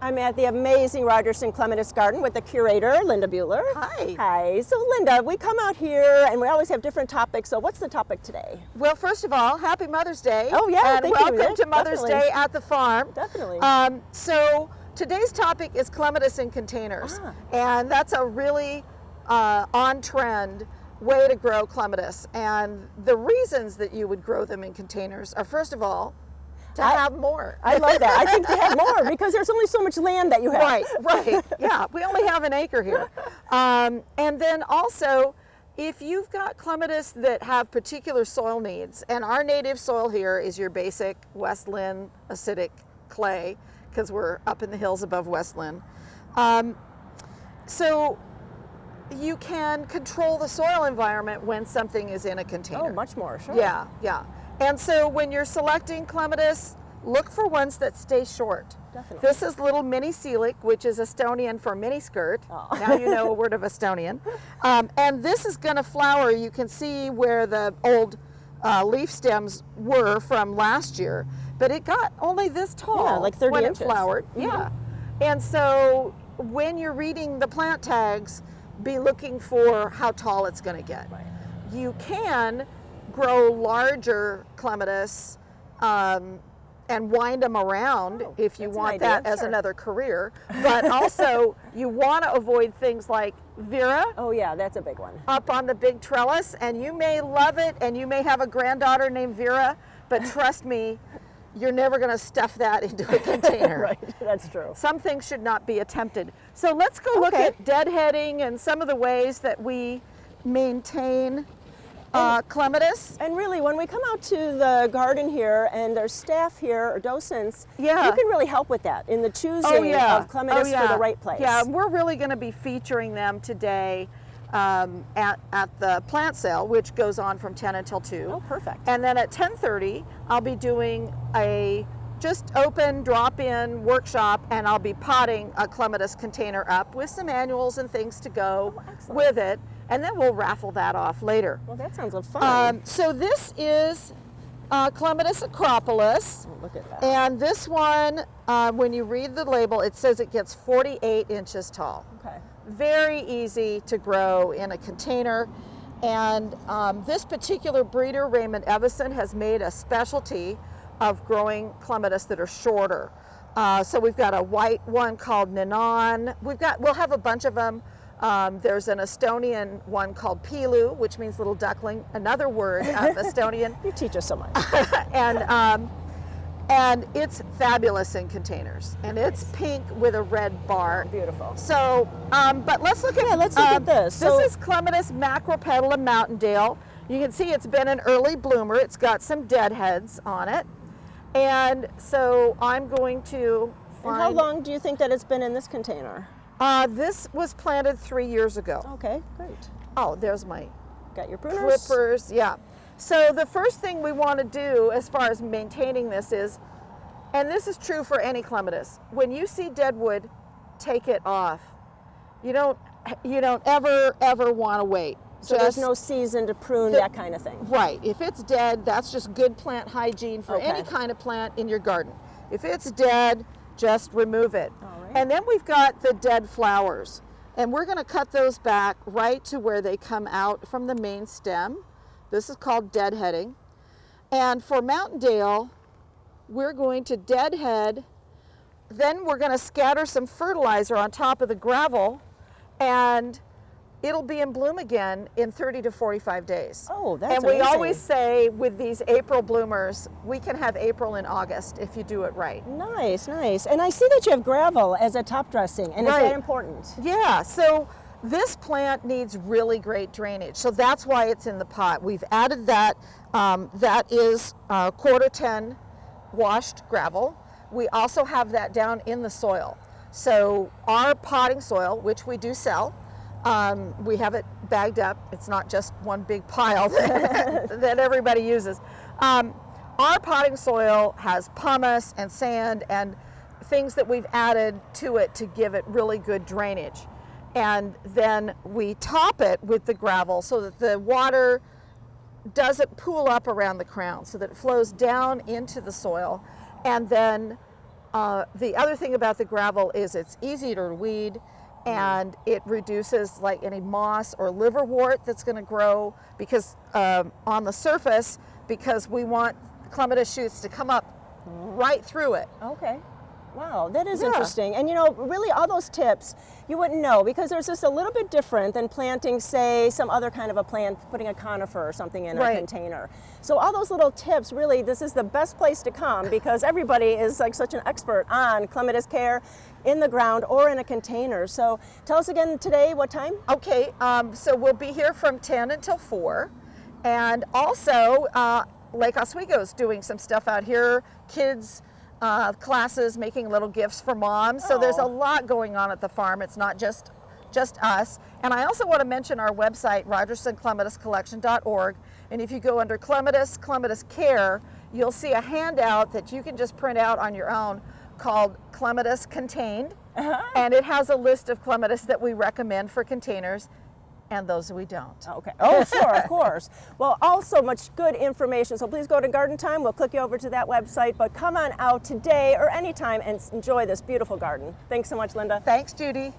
I'm at the amazing Rogerson Clematis Garden with the curator, Linda Bueller. Hi. Hi. So Linda, we come out here and we always have different topics. So what's the topic today? Well, first of all, happy Mother's Day. Oh yeah, and thank you. welcome to Mother's Definitely. Day at the farm. Definitely. So today's topic is clematis in containers. And that's a really on-trend way to grow clematis. And the reasons that you would grow them in containers are, first of all, to have more. I love that. I think to have more because there's only so much land that you have. Right. Yeah, we only have an acre here. And then also, if you've got clematis that have particular soil needs, and our native soil here is your basic West Lynn acidic clay, because we're up in the hills above West Lynn. So you can control the soil environment when something is in a container. Oh, much more, sure. Yeah. And so when you're selecting clematis, look for ones that stay short. Definitely. This is little mini celic, which is Estonian for mini skirt. Oh. Now you know a word of Estonian. And this is going to flower. You can see where the old leaf stems were from last year, but it got only this tall. Yeah, like 30 when inches. It flowered. Yeah. And so when you're reading the plant tags, be looking for how tall it's going to get. Right. You can grow larger clematis and wind them around if you want that as another career. But also you want to avoid things like Vera. Oh yeah, that's a big one. Up on the big trellis, and you may love it and you may have a granddaughter named Vera, but trust me, you're never going to stuff that into a container. Right, that's true. Some things should not be attempted. So let's go look at deadheading and some of the ways that we maintain clematis. And really, when we come out to the garden here and there's staff here or docents, you Yeah. can really help with that in the choosing of clematis for the right place. Yeah, we're really going to be featuring them today at the plant sale, which goes on from 10 until 2. Oh, perfect. And then at 10:30, I'll be doing a just open drop-in workshop, and I'll be potting a clematis container up with some manuals and things to go with it, and then we'll raffle that off later. Well, that sounds like fun. So this is clematis Acropolis. Oh, look at that. And this one, when you read the label, it says it gets 48 inches tall. Okay. Very easy to grow in a container. And this particular breeder, Raymond Evison, has made a specialty of growing clematis that are shorter. So we've got a white one called Ninon. We'll have a bunch of them. There's an Estonian one called Pilu, which means little duckling, another word of Estonian. You teach us so much. And it's fabulous in containers, and it's pink with a red bar. Beautiful. So, but let's look at this. This is Clematis macropedala mountaindale. You can see it's been an early bloomer. It's got some deadheads on it, and so I'm going to find. And how long do you think that it's been in this container? This was planted 3 years ago. Okay, great. Oh, there's my Got your pruners. clippers. Yeah. So the first thing we want to do as far as maintaining this is, and this is true for any clematis, when you see dead wood, take it off. You don't ever want to wait. So there's no season to prune, that kind of thing. Right. If it's dead, that's just good plant hygiene for any kind of plant in your garden. If it's dead, just remove it. All right. And then we've got the dead flowers. And we're going to cut those back right to where they come out from the main stem. This is called deadheading. And for mountaindale, we're going to deadhead. Then we're going to scatter some fertilizer on top of the gravel, and it'll be in bloom again in 30 to 45 days. Oh, that's And we amazing. always say with these April bloomers, we can have April in August if you do it right. Nice, nice. And I see that you have gravel as a top dressing, and is that important? Yeah, so this plant needs really great drainage, so that's why it's in the pot. We've added that. That is quarter 10 washed gravel. We also have that down in the soil. So our potting soil, which we do sell, we have it bagged up. It's not just one big pile that everybody uses. Our potting soil has pumice and sand and things that we've added to it to give it really good drainage. And then we top it with the gravel so that the water doesn't pool up around the crown, so that it flows down into the soil. And then The other thing about the gravel is it's easy to weed, and it reduces like any moss or liverwort that's going to grow because on the surface, because we want clematis shoots to come up right through it. Okay. Wow, that is interesting. And you know, really all those tips you wouldn't know because there's just a little bit different than planting, say, some other kind of a plant, putting a conifer or something in a container. So all those little tips, really, this is the best place to come because everybody is like such an expert on clematis care in the ground or in a container. So tell us again today, what time? Okay, so we'll be here from 10 until 4. And also, Lake Oswego's doing some stuff out here, kids, classes, making little gifts for moms. So there's a lot going on at the farm. It's not just us. And I also want to mention our website, RogersonClematisCollection.org. And if you go under Clematis Care, you'll see a handout that you can just print out on your own called Clematis Contained. And it has a list of clematis that we recommend for containers and those we don't. Okay. Oh, sure, of course. Well, also much good information. So please go to Garden Time. We'll click you over to that website. But come on out today or anytime and enjoy this beautiful garden. Thanks so much, Linda. Thanks, Judy.